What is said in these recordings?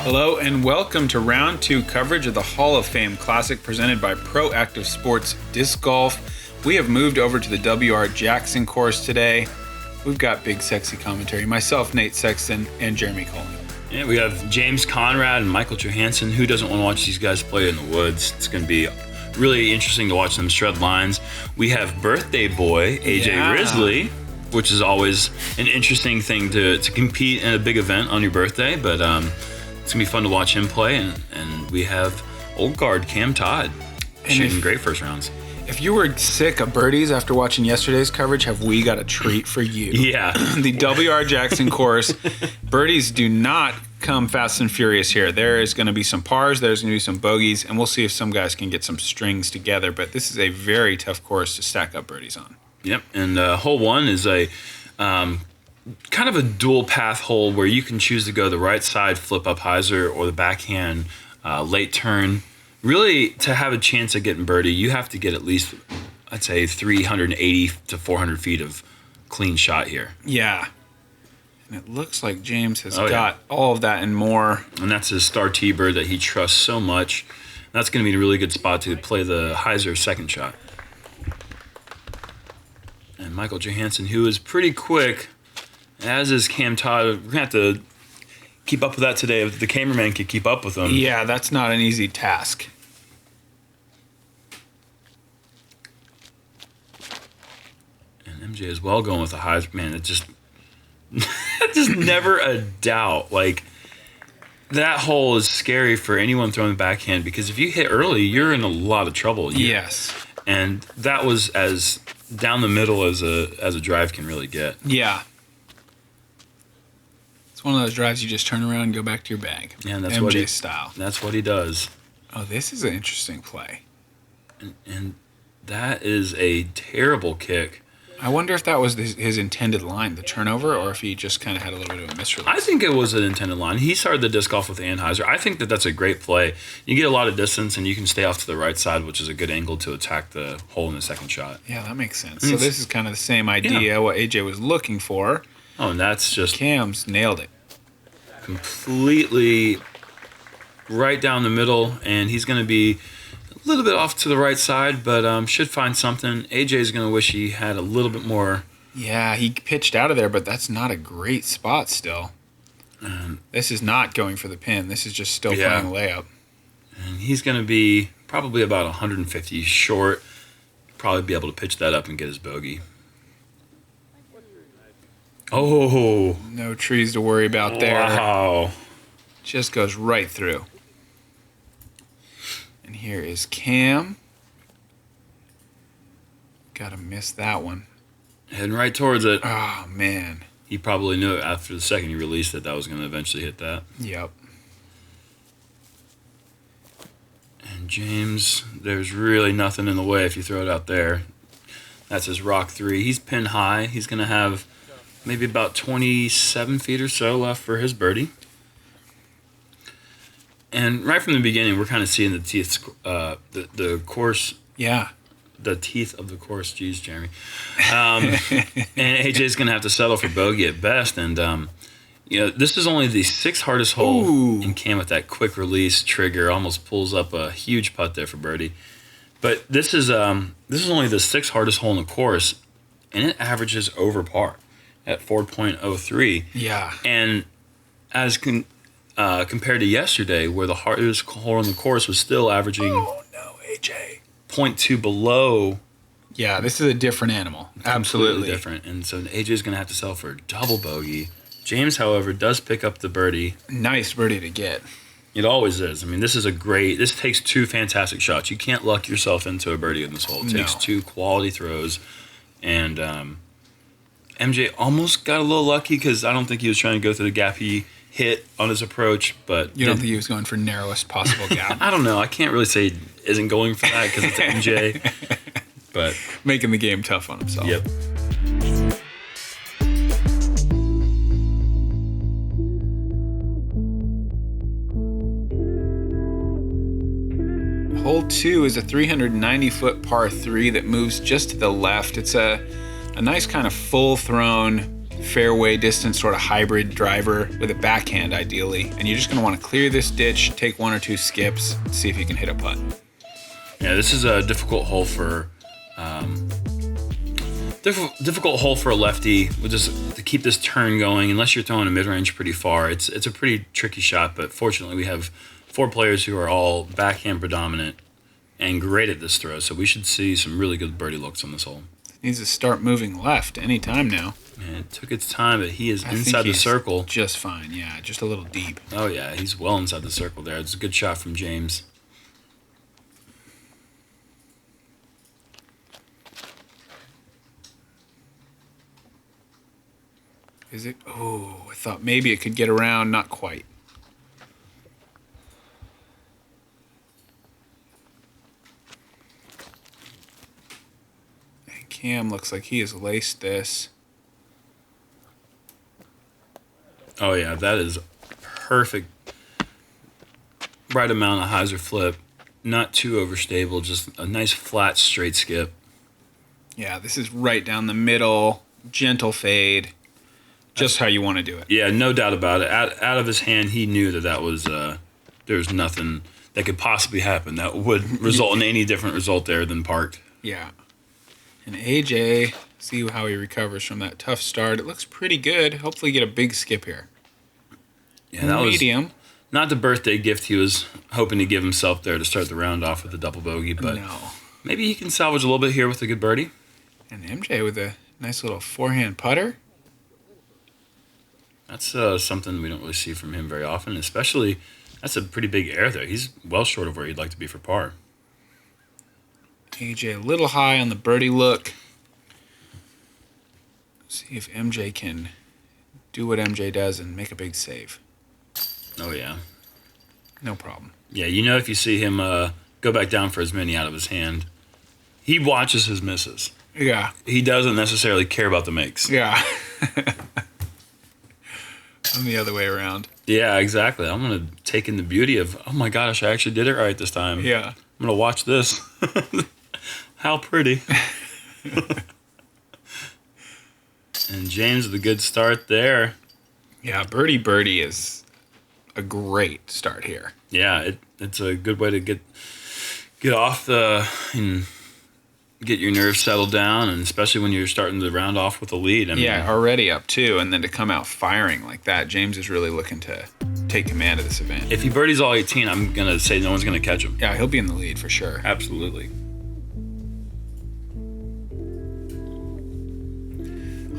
Hello and welcome to round 2 coverage of the Hall of Fame Classic presented by Proactive Sports Disc Golf. We have moved over to the W.R. Jackson course today. We've got BigSexy commentary, myself, Nate Sexton, and Jeremy Koling. Yeah, we have James Conrad and Michael Johansen. Who doesn't want to watch these guys play in the woods? It's going to be really interesting to watch them shred lines. We have birthday boy, AJ Risley, which is always an interesting thing to compete in a big event on your birthday, but it's going to be fun to watch him play. And we have old guard Cam Todd shooting great first rounds. If you were sick of birdies after watching yesterday's coverage, have we got a treat for you? Yeah. The W.R. Jackson course, birdies do not come fast and furious here. There is going to be some pars, there's going to be some bogeys, and we'll see if some guys can get some strings together. But this is a very tough course to stack up birdies on. Yep, and hole 1 is a kind of a dual path hole where you can choose to go the right side, flip up hyzer, or the backhand late turn. Really, to have a chance at getting birdie, you have to get at least, I'd say, 380 to 400 feet of clean shot here. Yeah. And it looks like James has got all of that and more. And that's his star T-bird that he trusts so much. That's going to be a really good spot to play the hyzer second shot. And Michael Johansen, who is pretty quick, as is Cam Todd. We're going to have to keep up with that today. If the cameraman could keep up with him. Yeah, that's not an easy task. And MJ as well going with the hyzer. Man, it just never a doubt. Like, that hole is scary for anyone throwing the backhand because if you hit early, you're in a lot of trouble. Yes. And that was as down the middle as a drive can really get. Yeah. It's one of those drives you just turn around and go back to your bag. Yeah, and that's MJ style. That's what he does. Oh, this is an interesting play. And that is a terrible kick. I wonder if that was his intended line, the turnover, or if he just kind of had a little bit of a misrelease. I think it was an intended line. He started the disc golf with Anheuser. I think that's a great play. You get a lot of distance, and you can stay off to the right side, which is a good angle to attack the hole in the second shot. Yeah, that makes sense. So this is kind of the same idea, what AJ was looking for. Oh, and that's just... Cam's nailed it. Completely right down the middle, and he's going to be a little bit off to the right side, but should find something. AJ's going to wish he had a little bit more. Yeah, he pitched out of there, but that's not a great spot still. This is not going for the pin. This is just still playing a layup. And he's going to be probably about 150 short. Probably be able to pitch that up and get his bogey. Oh. No trees to worry about there. Wow. Just goes right through. And here is Cam. Gotta miss that one. Heading right towards it. Oh, man. He probably knew after the second he released it that was going to eventually hit that. Yep. And James, there's really nothing in the way if you throw it out there. That's his rock 3. He's pinned high. He's going to have maybe about 27 feet or so left for his birdie. And right from the beginning, we're kind of seeing the teeth, the course. Yeah. The teeth of the course. Geez, Jeremy. And AJ's going to have to settle for bogey at best. And, this is only the 6th hardest hole. Ooh. And Cam with that quick release trigger almost pulls up a huge putt there for birdie. But this is only the 6th hardest hole in the course, and it averages over par at 4.03. Yeah. And as compared to yesterday, where the hardest hole in the course was still averaging 0.2 below. Yeah, this is a different animal. Absolutely different. And so AJ's going to have to settle for a double bogey. James, however, does pick up the birdie. Nice birdie to get. It always is. I mean, this takes 2 fantastic shots. You can't luck yourself into a birdie in this hole. It takes 2 quality throws. And MJ almost got a little lucky because I don't think he was trying to go through the gap he hit on his approach. But you don't think he was going for narrowest possible gap? I don't know. I can't really say he isn't going for that because it's MJ. But making the game tough on himself. Yep. Hole 2 is a 390-foot par 3 that moves just to the left. It's a nice kind of full-thrown fairway distance sort of hybrid driver with a backhand ideally. And you're just going to want to clear this ditch, take 1 or 2 skips, see if you can hit a putt. Yeah, this is a difficult hole for a lefty with just to keep this turn going. Unless you're throwing a mid-range pretty far, it's a pretty tricky shot. But fortunately, we have 4 players who are all backhand predominant and great at this throw. So we should see some really good birdie looks on this hole. It needs to start moving left any time now. And it took its time, but he is inside the circle. Just fine, yeah, just a little deep. Oh yeah, he's well inside the circle there. It's a good shot from James. Is it? Oh, I thought maybe it could get around. Not quite. And Cam looks like he has laced this. Oh yeah, that is perfect. Right amount of hyzer flip. Not too overstable, just a nice flat straight skip. Yeah, this is right down the middle. Gentle fade. Just how you want to do it. Yeah, no doubt about it. Out of his hand, he knew that was there was nothing that could possibly happen that would result in any different result there than parked. Yeah. And AJ, see how he recovers from that tough start. It looks pretty good. Hopefully get a big skip here. Yeah, that medium. Was not the birthday gift he was hoping to give himself there to start the round off with a double bogey, but maybe he can salvage a little bit here with a good birdie. And MJ with a nice little forehand putter. That's something we don't really see from him very often, especially that's a pretty big air there. He's well short of where he'd like to be for par. AJ a little high on the birdie look. See if MJ can do what MJ does and make a big save. Oh, yeah. No problem. Yeah, if you see him go back down for as many out of his hand, he watches his misses. Yeah. He doesn't necessarily care about the makes. Yeah. I'm the other way around. Yeah, exactly. I'm going to take in the beauty of, oh my gosh, I actually did it right this time. Yeah. I'm going to watch this. How pretty. And James with a good start there. Yeah, birdie is a great start here. Yeah, it's a good way to get off and get your nerves settled down, and especially when you're starting to round off with a lead. I mean, yeah, already up 2, and then to come out firing like that, James is really looking to take command of this event. If he birdies all 18, I'm going to say no one's going to catch him. Yeah, he'll be in the lead for sure. Absolutely.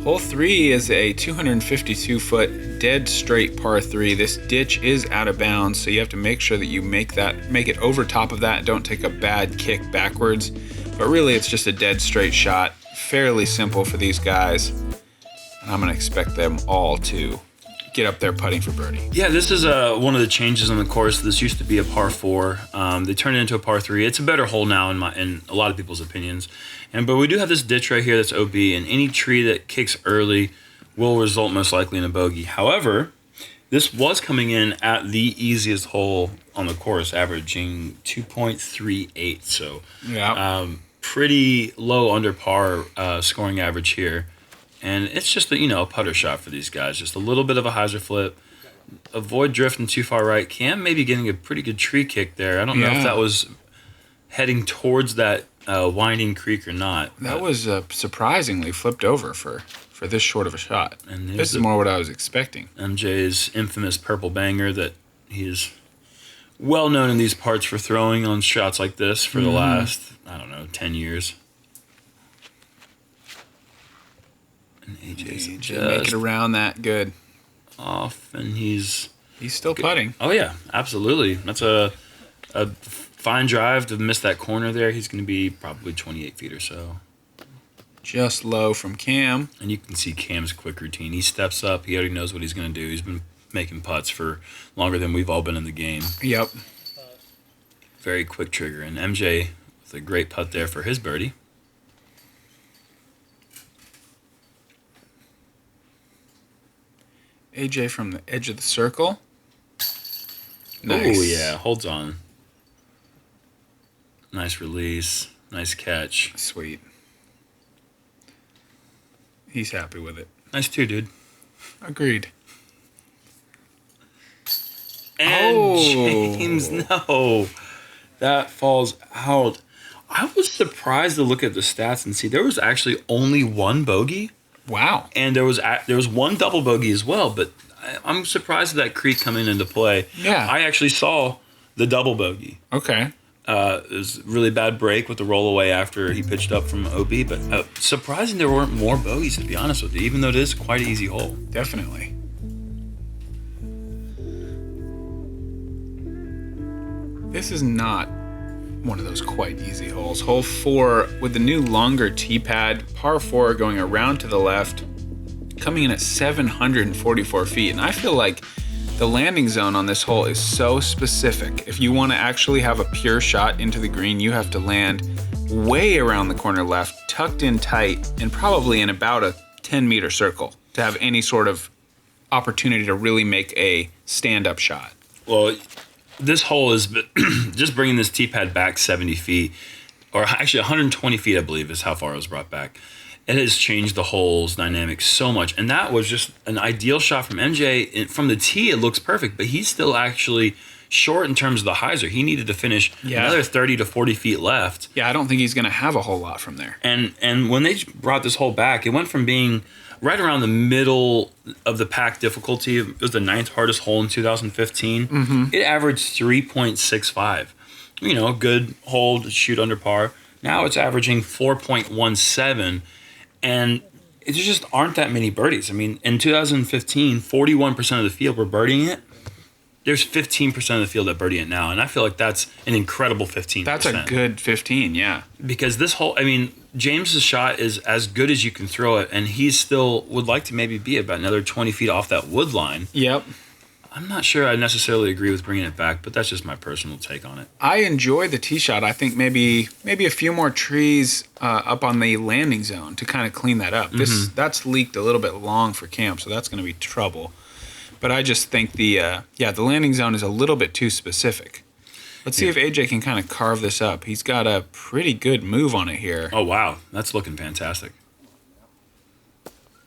Hole 3 is a 252-foot dead straight par 3. This ditch is out of bounds, so you have to make sure that you make it over top of that. Don't take a bad kick backwards. But really, it's just a dead straight shot. Fairly simple for these guys. And I'm going to expect them all to get up there putting for birdie. Yeah, this is one of the changes on the course. This used to be a par 4. They turned it into a par 3. It's a better hole now in a lot of people's opinions. But we do have this ditch right here that's OB, and any tree that kicks early will result most likely in a bogey. However, this was coming in at the easiest hole on the course, averaging 2.38. So yeah, pretty low under par scoring average here. And it's just a putter shot for these guys. Just a little bit of a hyzer flip. Avoid drifting too far right. Cam maybe getting a pretty good tree kick there. I don't know if that was heading towards that winding creek or not. That was surprisingly flipped over for this short of a shot. And this is more what I was expecting. MJ's infamous purple banger that he is well known in these parts for throwing on shots like this for the last, 10 years. And AJ's just make it around that good. Off, and he's still putting. Oh yeah, absolutely. That's a fine drive to miss that corner there. He's going to be probably 28 feet or so. Just low from Cam. And you can see Cam's quick routine. He steps up. He already knows what he's going to do. He's been making putts for longer than we've all been in the game. Yep. Very quick trigger. And MJ with a great putt there for his birdie. AJ from the edge of the circle. Nice. Oh, yeah. Holds on. Nice release. Nice catch. Sweet. He's happy with it. Nice too, dude. Agreed. And James, no. That falls out. I was surprised to look at the stats and see there was actually only one bogey. Wow. And there was one double bogey as well, but I'm surprised that creek coming into play. Yeah. I actually saw the double bogey. Okay. It was a really bad break with the roll away after he pitched up from OB, but surprising there weren't more bogeys, to be honest with you, even though it is quite an easy hole. Definitely. This is not one of those quite easy holes. Hole 4 with the new longer tee pad, par 4 going around to the left, coming in at 744 feet. And I feel like the landing zone on this hole is so specific. If you want to actually have a pure shot into the green, you have to land way around the corner left, tucked in tight, and probably in about a 10-meter circle to have any sort of opportunity to really make a stand-up shot. Well, this hole is just bringing this tee pad back 70 feet, or actually 120 feet, I believe, is how far it was brought back. It has changed the hole's dynamics so much. And that was just an ideal shot from MJ. From the tee, it looks perfect, but he's still actually short in terms of the hyzer. He needed to finish another 30 to 40 feet left. Yeah, I don't think he's going to have a whole lot from there. And when they brought this hole back, it went from being right around the middle of the pack difficulty. It was the 9th hardest hole in 2015. Mm-hmm. It averaged 3.65. You know, good hole to shoot under par. Now it's averaging 4.17. And it just aren't that many birdies. I mean, in 2015, 41% of the field were birdieing it. There's 15% of the field that birdie it now. And I feel like that's an incredible 15%. That's a good 15, yeah. Because this whole, I mean, James's shot is as good as you can throw it. And he still would like to maybe be about another 20 feet off that wood line. Yep. I'm not sure I necessarily agree with bringing it back, but that's just my personal take on it. I enjoy the tee shot. I think maybe a few more trees up on the landing zone to kind of clean that up. That's leaked a little bit long for Cam, so that's going to be trouble. But I just think the landing zone is a little bit too specific. Let's see if AJ can kind of carve this up. He's got a pretty good move on it here. Oh, wow. That's looking fantastic.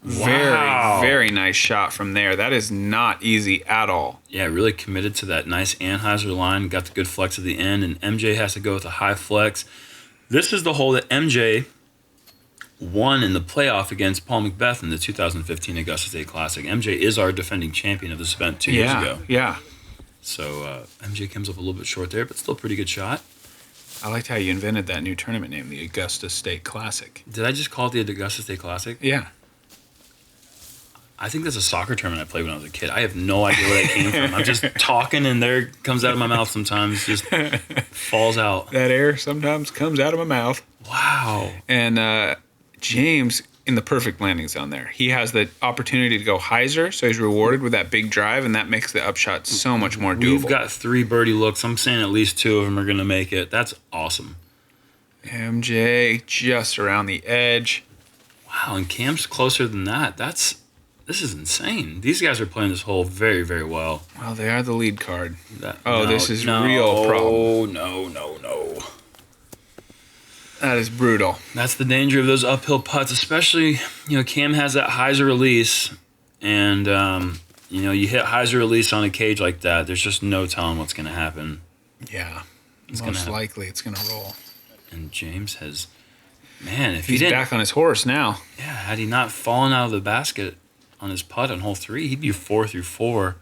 Very, very nice shot from there. That is not easy at all. Yeah, really committed to that nice Anheuser line. Got the good flex at the end, and MJ has to go with a high flex. This is the hole that MJ won in the playoff against Paul McBeth in the 2015 Augusta State Classic. MJ is our defending champion of this event 2 years ago. Yeah. So MJ comes up a little bit short there, but still a pretty good shot. I liked how you invented that new tournament name, the Augusta State Classic. Did I just call it the Augusta State Classic? Yeah. I think that's a soccer tournament I played when I was a kid. I have no idea where that came from. I'm just talking and there comes out of my mouth sometimes. Just falls out. That air sometimes comes out of my mouth. Wow. And James in the perfect landing zone there. He has the opportunity to go hyzer, so he's rewarded with that big drive, and that makes the upshot so much more doable. We've got 3 birdie looks. I'm saying at least 2 of them are going to make it. That's awesome. MJ just around the edge. Wow, and Cam's closer than that. This is insane. These guys are playing this hole very, very well. Well, they are the lead card. This is real problem. No. That is brutal. That's the danger of those uphill putts, especially, Cam has that hyzer release, and, you hit hyzer release on a cage like that, there's just no telling what's going to happen. Yeah. Most likely it's going to roll. And James has, if he's back on his horse now. Yeah, had he not fallen out of the basket on his putt on hole 3, he'd be 4 through 4.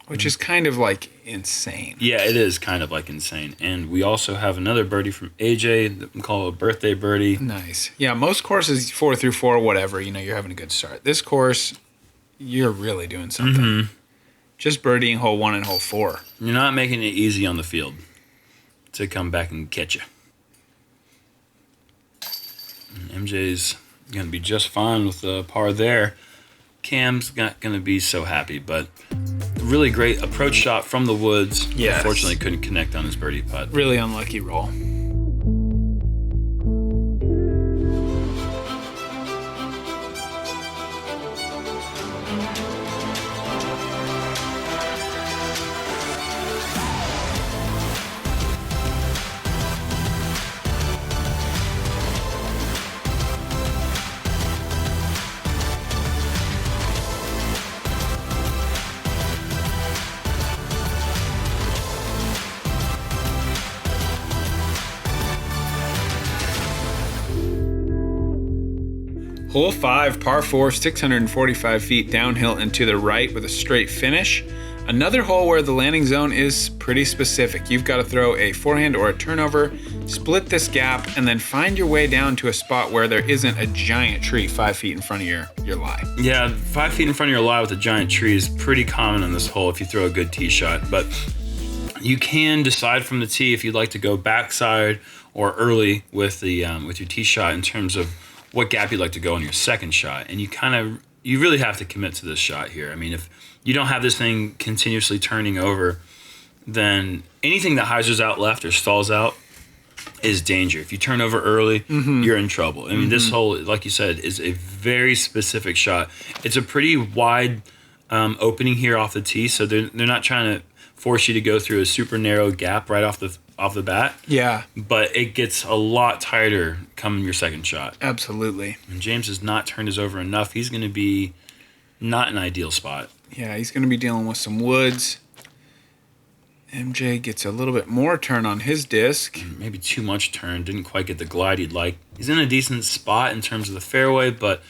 Which is kind of like insane. Yeah, it is kind of like insane. And we also have another birdie from AJ that we call a birthday birdie. Nice. Yeah, most courses 4 through 4, whatever, you're having a good start. This course, you're really doing something. Mm-hmm. Just birdieing hole 1 and hole 4. You're not making it easy on the field to come back and catch you. And MJ's going to be just fine with the par there. Cam's not going to be so happy, but really great approach shot from the woods. Yes. Unfortunately, couldn't connect on his birdie putt. Really unlucky roll. Hole 5, par 4, 645 feet downhill and to the right with a straight finish. Another hole where the landing zone is pretty specific. You've got to throw a forehand or a turnover, split this gap, and then find your way down to a spot where there isn't a giant tree 5 feet in front of your lie. Yeah, 5 feet in front of your lie with a giant tree is pretty common on this hole if you throw a good tee shot. But you can decide from the tee if you'd like to go backside or early with the with your tee shot in terms of what gap you'd like to go on your second shot. And you really have to commit to this shot here. I mean, if you don't have this thing continuously turning over, then anything that hyzers out left or stalls out is danger. If you turn over early, you're in trouble. I mean, this hole, like you said, is a very specific shot. It's a pretty wide opening here off the tee, so they're not trying to force you to go through a super narrow gap right off the bat. Yeah. But it gets a lot tighter coming your second shot. Absolutely. And James has not turned his over enough. He's going to be not an ideal spot. Yeah, he's going to be dealing with some woods. MJ gets a little bit more turn on his disc. Maybe too much turn. Didn't quite get the glide he'd like. He's in a decent spot in terms of the fairway, but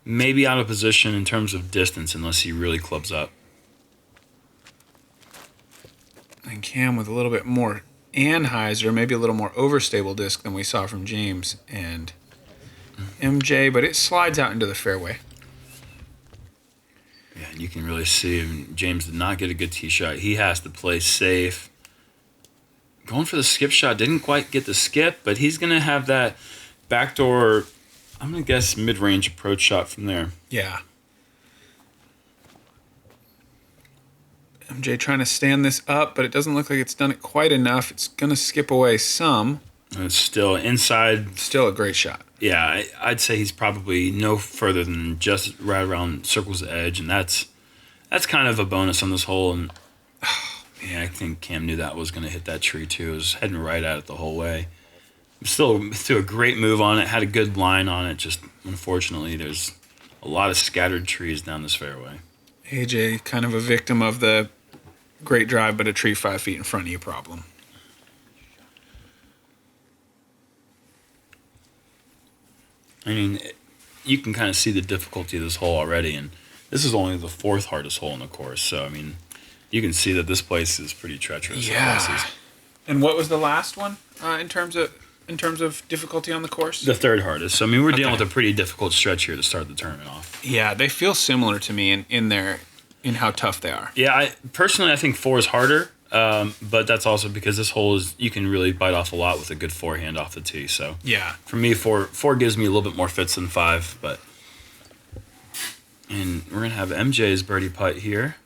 maybe out of position in terms of distance unless he really clubs up. And Cam with a little bit more Anheuser, maybe a little more overstable disc than we saw from James and MJ, but it slides out into the fairway. Yeah, and you can really see James did not get a good tee shot. He has to play safe. Going for the skip shot, didn't quite get the skip, but he's going to have that backdoor, I'm going to guess, mid-range approach shot from there. Yeah. MJ trying to stand this up, but it doesn't look like it's done it quite enough. It's going to skip away some. And it's still inside. Still a great shot. Yeah, I'd say he's probably no further than just right around circle's edge, and that's kind of a bonus on this hole. And yeah, I think Cam knew that was going to hit that tree too. It was heading right at it the whole way. Still threw a great move on it, had a good line on it. Just unfortunately, there's a lot of scattered trees down this fairway. AJ kind of a victim of the great drive, but a tree 5 feet in front of you problem. I mean, you can kind of see the difficulty of this hole already, and this is only the fourth hardest hole in the course. So, I mean, you can see that this place is pretty treacherous. Yeah. And what was the last one in terms of difficulty on the course? The third hardest. So, I mean, we're dealing with a pretty difficult stretch here to start the tournament off. Yeah, they feel similar to me in how tough they are. Yeah, I think 4 is harder. But that's also because this hole you can really bite off a lot with a good forehand off the tee. So yeah, for me, four gives me a little bit more fits than 5. And we're gonna have MJ's birdie putt here,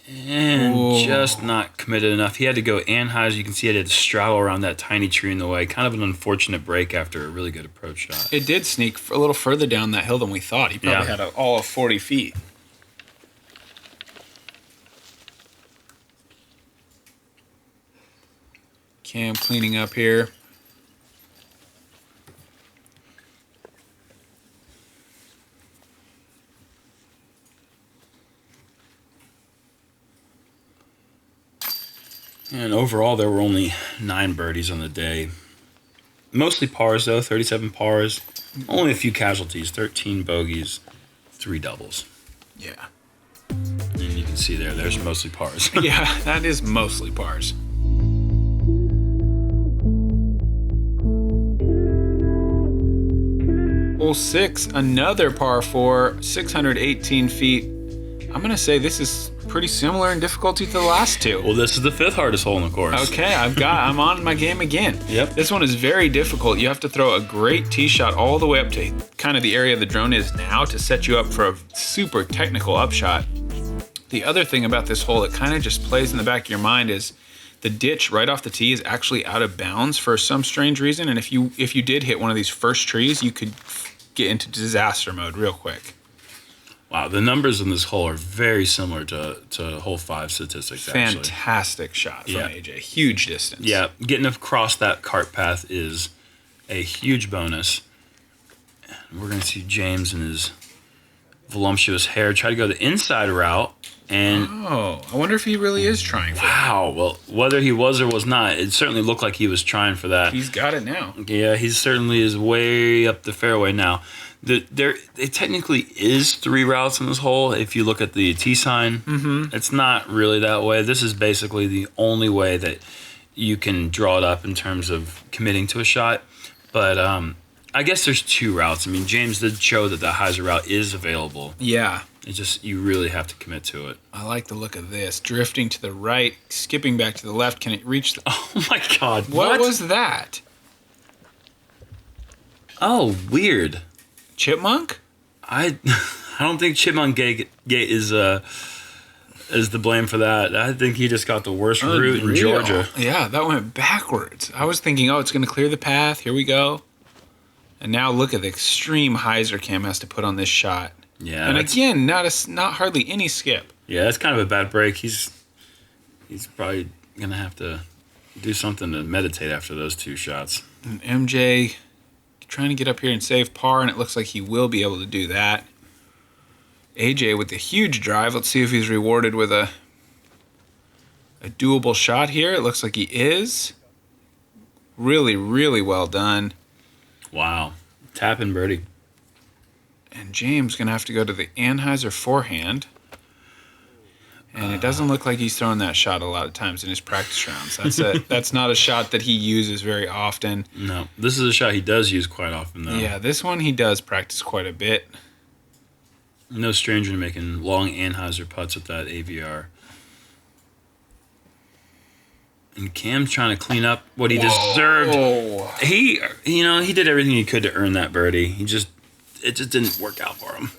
and just not committed enough. He had to go Anheuser. You can see he had to straddle around that tiny tree in the way. Kind of an unfortunate break after a really good approach shot. It did sneak a little further down that hill than we thought. He probably had all of 40 feet. Cam cleaning up here. And overall, there were only 9 birdies on the day. Mostly pars, though, 37 pars. Only a few casualties, 13 bogeys, 3 doubles. Yeah. And you can see there's mostly pars. Yeah, that is mostly pars. Hole 6, another par 4, 618 feet. I'm going to say this is pretty similar in difficulty to the last two. Well, this is the 5th hardest hole in the course. Okay, I'm on my game again. Yep. This one is very difficult. You have to throw a great tee shot all the way up to kind of the area the drone is now to set you up for a super technical upshot. The other thing about this hole that kind of just plays in the back of your mind is the ditch right off the tee is actually out of bounds for some strange reason. And if you did hit one of these first trees, you could get into disaster mode real quick. Wow, the numbers in this hole are very similar to hole 5 statistics, actually. Fantastic shot from AJ. Huge distance. Yeah, getting across that cart path is a huge bonus. We're going to see James and his voluptuous hair try to go the inside route. And I wonder if he really is trying for that. wow, well, whether he was or was not, it certainly looked like he was trying for that. He's got it now. Yeah, he certainly is way up the fairway now. It technically is 3 routes in this hole. If you look at the T sign, it's not really that way. This is basically the only way that you can draw it up in terms of committing to a shot. But I guess there's 2 routes. I mean, James did show that the hyzer route is available. Yeah. It's just you really have to commit to it. I like the look of this. Drifting to the right, skipping back to the left. Can it reach the... Oh, my God. What was that? Oh, weird. Chipmunk? I don't think Chipmunk Gate is the blame for that. I think he just got the worst route in Georgia. Yeah, that went backwards. I was thinking, it's going to clear the path. Here we go. And now look at the extreme hyzer Cam has to put on this shot. Yeah. And again, not hardly any skip. Yeah, that's kind of a bad break. He's probably going to have to do something to meditate after those 2 shots. And MJ trying to get up here and save par, and it looks like he will be able to do that. AJ with the huge drive. Let's see if he's rewarded with a doable shot here. It looks like he is. Really, really well done. Wow. Tap and birdie. And James going to have to go to the Anheuser forehand. And it doesn't look like he's throwing that shot a lot of times in his practice rounds. That's not a shot that he uses very often. No, this is a shot he does use quite often, though. Yeah, this one he does practice quite a bit. No stranger to making long Anheuser putts with that AVR. And Cam's trying to clean up what he deserved. He did everything he could to earn that birdie. It just didn't work out for him.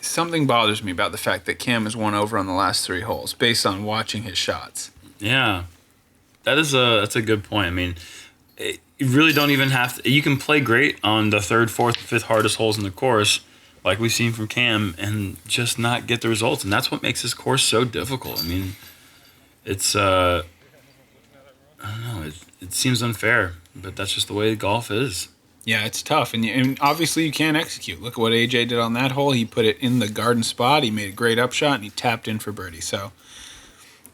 Something bothers me about the fact that Cam has won over on the last 3 holes based on watching his shots. Yeah, that's a good point. I mean, you really don't even have to. You can play great on the 3rd, 4th, 5th hardest holes in the course, like we've seen from Cam, and just not get the results. And that's what makes this course so difficult. I mean, it's I don't know. It seems unfair, but that's just the way golf is. Yeah, it's tough, and obviously you can't execute. Look at what AJ did on that hole. He put it in the garden spot. He made a great upshot, and he tapped in for birdie. So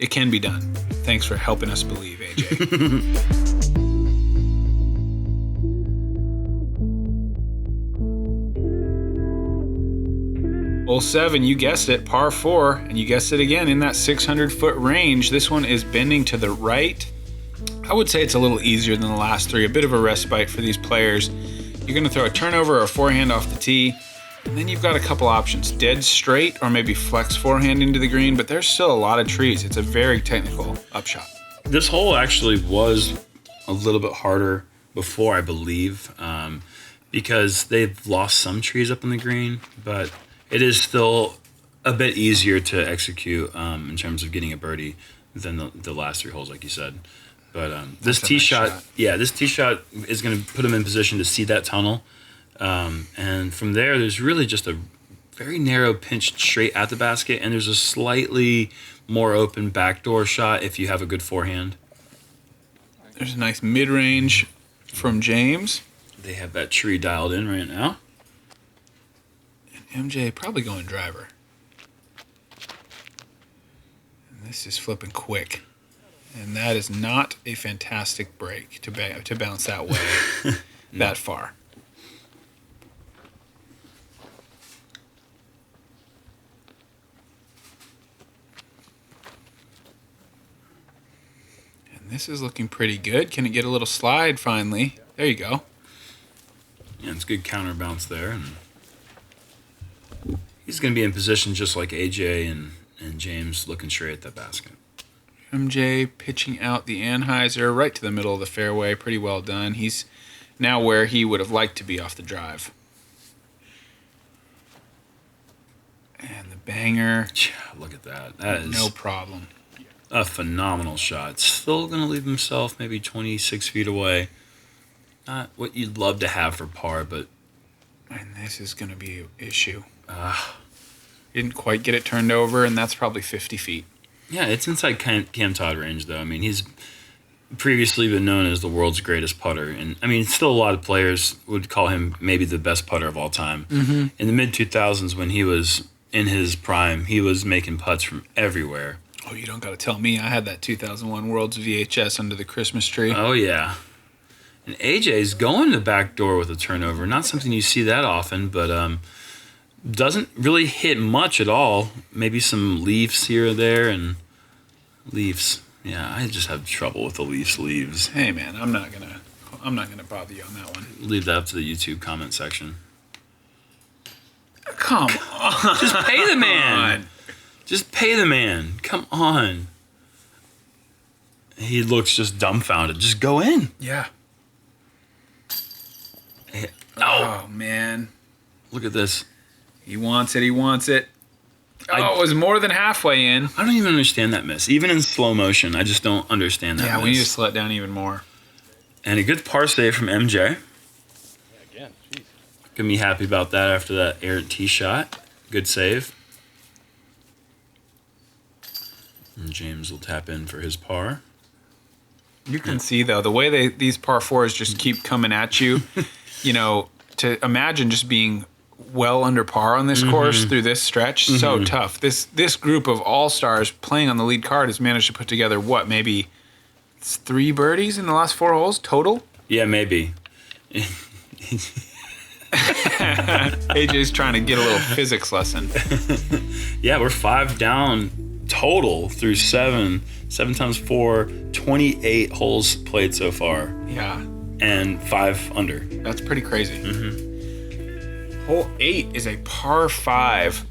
it can be done. Thanks for helping us believe, AJ. Hole 7, you guessed it, par 4, and you guessed it again in that 600-foot range. This one is bending to the right. I would say it's a little easier than the last 3, a bit of a respite for these players. You're going to throw a turnover or a forehand off the tee, and then you've got a couple options. Dead straight or maybe flex forehand into the green, but there's still a lot of trees. It's a very technical upshot. This hole actually was a little bit harder before, I believe, because they've lost some trees up on the green, but it is still a bit easier to execute in terms of getting a birdie than the last 3 holes, like you said. But this tee shot, this tee shot is going to put him in position to see that tunnel. And from there, there's really just a very narrow pinch straight at the basket, and there's a slightly more open backdoor shot if you have a good forehand. There's a nice mid-range from James. They have that tree dialed in right now. And MJ probably going driver. And this is flipping quick. And that is not a fantastic break to bounce that way that far. And this is looking pretty good. Can it get a little slide finally? There you go. Yeah, it's a good counter bounce there. And he's going to be in position just like AJ and James looking straight at that basket. MJ pitching out the Anheuser right to the middle of the fairway. Pretty well done. He's now where he would have liked to be off the drive. And the banger. Look at that. That is no problem. A phenomenal shot. Still going to leave himself maybe 26 feet away. Not what you'd love to have for par, but... And this is going to be an issue. Didn't quite get it turned over, and that's probably 50 feet. Yeah, it's inside Cam Todd range, though. I mean, he's previously been known as the world's greatest putter. And, I mean, still a lot of players would call him maybe the best putter of all time. Mm-hmm. In the mid-2000s, when he was in his prime. He was making putts from everywhere. Oh, you don't got to tell me. I had that 2001 Worlds VHS under the Christmas tree. Oh, yeah. And AJ's going to the back door with a turnover. Not something you see that often, but doesn't really hit much at all. Maybe some leaves here or there, and leaves. Yeah, I just have trouble with the leaves. Hey, man, I'm not gonna bother you on that one. Leave that up to the YouTube comment section. Come on. Just pay the man. Just pay the man. Come on. He looks just dumbfounded. Just go in. Yeah. Oh, man. Look at this. He wants it. It was more than halfway in. I don't even understand that miss. Even in slow motion, I just don't understand that miss. Yeah, we need to slow it down even more. And a good par save from MJ. Yeah, again, jeez. Gonna be happy about that after that errant tee shot. Good save. And James will tap in for his par. You can see, though, the way these par fours just keep coming at you, to imagine just being well under par on this course through this stretch, so tough. This group of all-stars playing on the lead card has managed to put together, maybe 3 birdies in the last 4 holes total? Yeah, maybe. AJ's trying to get a little physics lesson. Yeah, we're 5 down total through 7 times 4, 28 holes played so far. Yeah. And 5 under. That's pretty crazy. Hole 8 is a par 5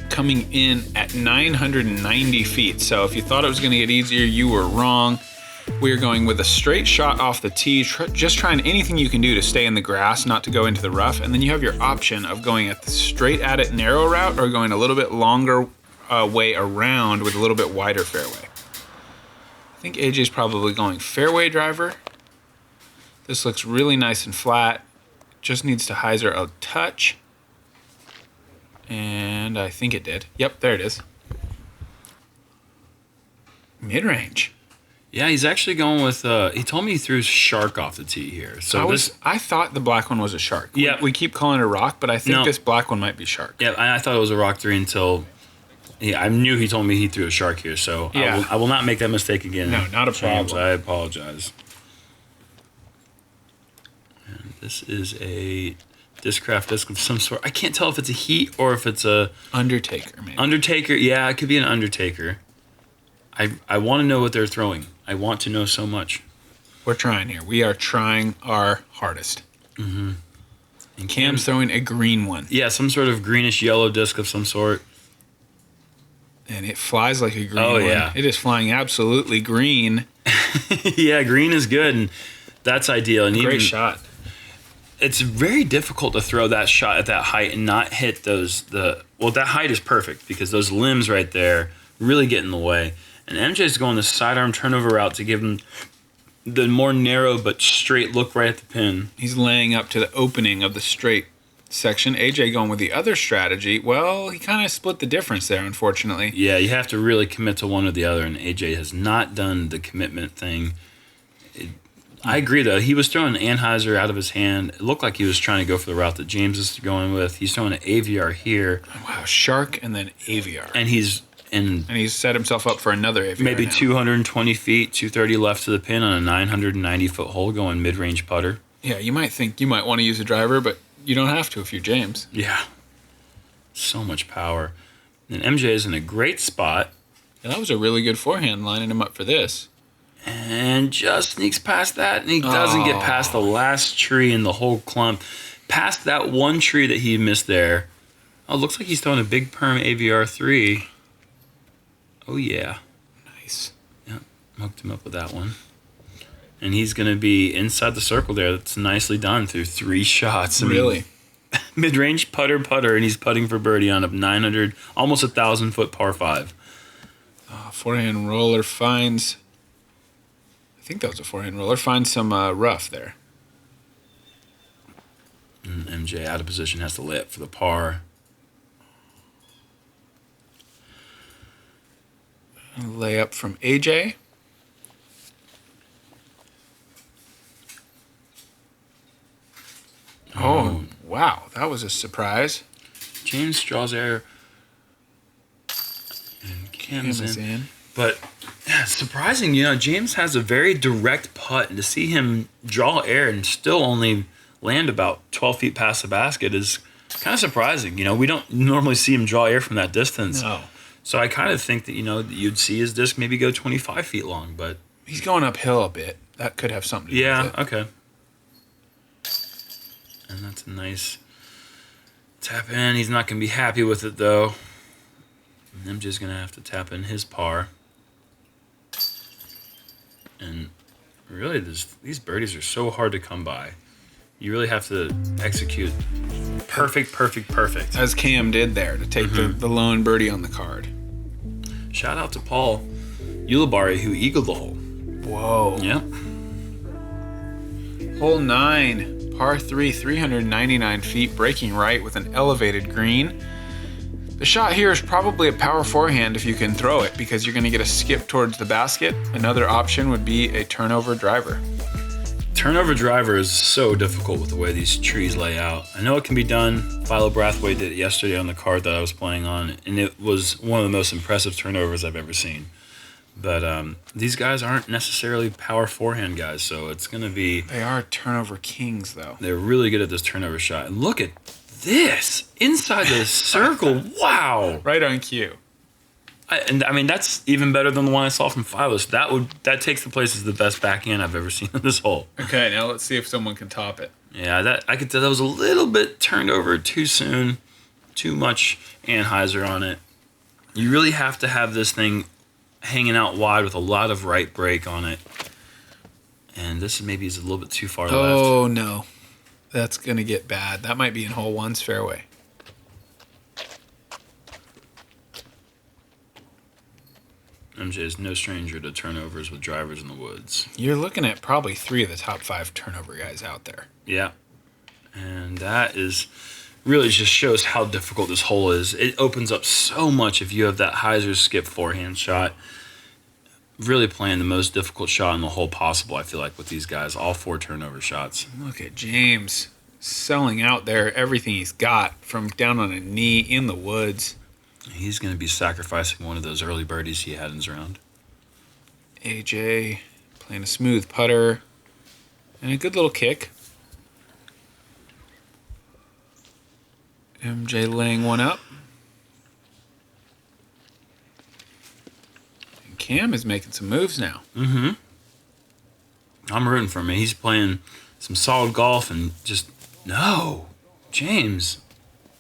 coming in at 990 feet. So if you thought it was going to get easier, you were wrong. We are going with a straight shot off the tee, just trying anything you can do to stay in the grass, not to go into the rough. And then you have your option of going at the straight at it narrow route or going a little bit longer way around with a little bit wider fairway. I think AJ's probably going fairway driver. This looks really nice and flat. Just needs to hyzer a touch. And I think it did. Yep, there it is. Mid-range. Yeah, he's actually going with, he told me he threw shark off the tee here. So I thought the black one was a shark. Yeah. We keep calling it a rock, but I think this black one might be shark. Yeah, I thought it was a rock 3 until, I knew he told me he threw a shark here. So yeah. I will not make that mistake again. No, not a James, problem. I apologize. And this is a Discraft disc of some sort. I can't tell if it's a Heat or if it's a... Undertaker, maybe. Undertaker, yeah, it could be an Undertaker. I want to know what they're throwing. I want to know so much. We're trying here. We are trying our hardest. Mm-hmm. And Cam's throwing a green one. Yeah, some sort of greenish yellow disc of some sort. And it flies like a green one. Yeah. It is flying absolutely green. Yeah, green is good, and that's ideal. And Great shot. It's very difficult to throw that shot at that height and not hit that height is perfect because those limbs right there really get in the way. And MJ's going the sidearm turnover route to give him the more narrow but straight look right at the pin. He's laying up to the opening of the straight section. AJ going with the other strategy. Well, he kind of split the difference there, unfortunately. Yeah, you have to really commit to one or the other, and AJ has not done the commitment thing. I agree, though. He was throwing an Anheuser out of his hand. It looked like he was trying to go for the route that James is going with. He's throwing an AVR here. Wow, shark and then AVR. And he's set himself up for another AVR. Maybe now. 220 feet, 230 left to the pin on a 990-foot hole going mid-range putter. Yeah, you might think you might want to use a driver, but you don't have to if you're James. Yeah. So much power. And MJ is in a great spot. Yeah, that was a really good forehand lining him up for this. And just sneaks past that, and he doesn't get past the last tree in the whole clump. Past that one tree that he missed there. Oh, looks like he's throwing a big perm AVR 3. Oh, yeah. Nice. Yep, hooked him up with that one. And he's going to be inside the circle there. That's nicely done through 3 shots. Really? Mid-range putter, and he's putting for birdie on a 900, almost 1,000-foot par 5. Forehand roller finds... I think that was a forehand roller. Finds some rough there. And MJ out of position has to lay up for the par. Layup from AJ. Oh, wow. That was a surprise. James draws air Cam's in. But yeah, it's surprising, James has a very direct putt, and to see him draw air and still only land about 12 feet past the basket is kind of surprising. We don't normally see him draw air from that distance. No. So I kind of think that, you'd see his disc maybe go 25 feet long, but... He's going uphill a bit. That could have something to do with it. Yeah, okay. And that's a nice tap in. He's not going to be happy with it, though. And MJ's going to have to tap in his par. And really, these birdies are so hard to come by. You really have to execute perfect. As Cam did there, to take the lone birdie on the card. Shout out to Paul Ulibarri, who eagled the hole. Whoa. Yep. Hole 9, par 3, 399 feet, breaking right with an elevated green. The shot here is probably a power forehand if you can throw it, because you're going to get a skip towards the basket. Another option would be a turnover driver. Turnover driver is so difficult with the way these trees lay out. I know it can be done. Philo Brathwaite did it yesterday on the card that I was playing on, and it was one of the most impressive turnovers I've ever seen. But these guys aren't necessarily power forehand guys, so it's going to be... They are turnover kings, though. They're really good at this turnover shot. And look at this. Inside the circle. Wow. Right on cue. I mean, that's even better than the one I saw from Philo. So that takes the place as the best backhand I've ever seen in this hole. Okay, now let's see if someone can top it. Yeah, I could tell that was a little bit turned over too soon. Too much Anheuser on it. You really have to have this thing hanging out wide with a lot of right break on it. And this maybe is a little bit too far left. Oh, no. That's going to get bad. That might be in hole 1's fairway. MJ is no stranger to turnovers with drivers in the woods. You're looking at probably 3 of the top 5 turnover guys out there. Yeah. And that is really just shows how difficult this hole is. It opens up so much if you have that hyzer skip forehand shot. Really playing the most difficult shot in the hole possible, I feel like, with these guys. All 4 turnover shots. Look at James selling out there everything he's got from down on a knee in the woods. He's going to be sacrificing one of those early birdies he had in his round. AJ playing a smooth putter and a good little kick. MJ laying one up. And Cam is making some moves now. Mm-hmm. I'm rooting for him. He's playing some solid golf and just... No. James.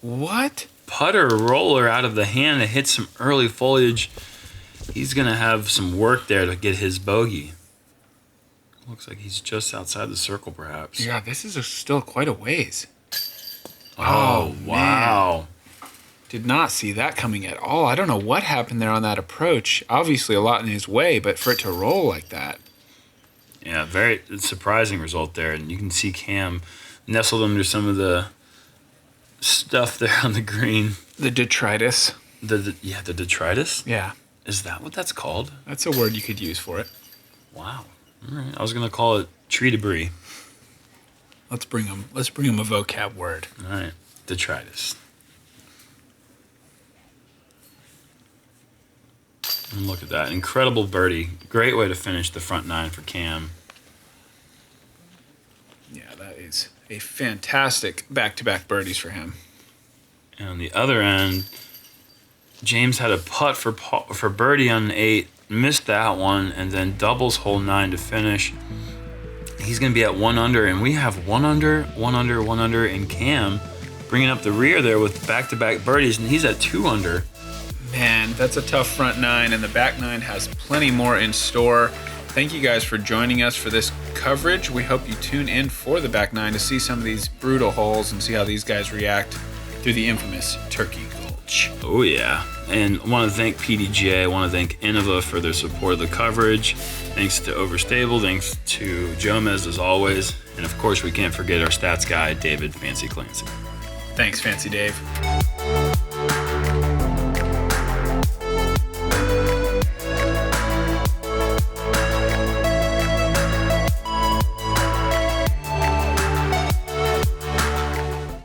What? Putter roller out of the hand that hits some early foliage. He's going to have some work there to get his bogey. Looks like he's just outside the circle, perhaps. Yeah, this is still quite a ways. Oh, wow. Man. Did not see that coming at all. I don't know what happened there on that approach. Obviously a lot in his way, but for it to roll like that. Yeah, very surprising result there. And you can see Cam nestled under some of the stuff there on the green. The detritus. The detritus? Yeah. Is that what that's called? That's a word you could use for it. Wow. All right. I was going to call it tree debris. Let's bring him a vocab word. All right. Detritus. And look at that. Incredible birdie. Great way to finish the front 9 for Cam. Yeah, that is a fantastic back-to-back birdies for him. And on the other end, James had a putt for birdie on 8, missed that one, and then doubles hole 9 to finish. He's going to be at 1 under, and we have 1 under, 1 under, 1 under, and Cam bringing up the rear there with back-to-back birdies, and he's at 2 under. Man, that's a tough front 9, and the back 9 has plenty more in store. Thank you guys for joining us for this coverage. We hope you tune in for the back 9 to see some of these brutal holes and see how these guys react through the infamous Turkey Gulch. Oh, yeah. And I want to thank PDGA. I want to thank Innova for their support of the coverage. Thanks to Overstable. Thanks to Jomez, as always. And, of course, we can't forget our stats guy, David Fancy Clancy. Thanks, Fancy Dave.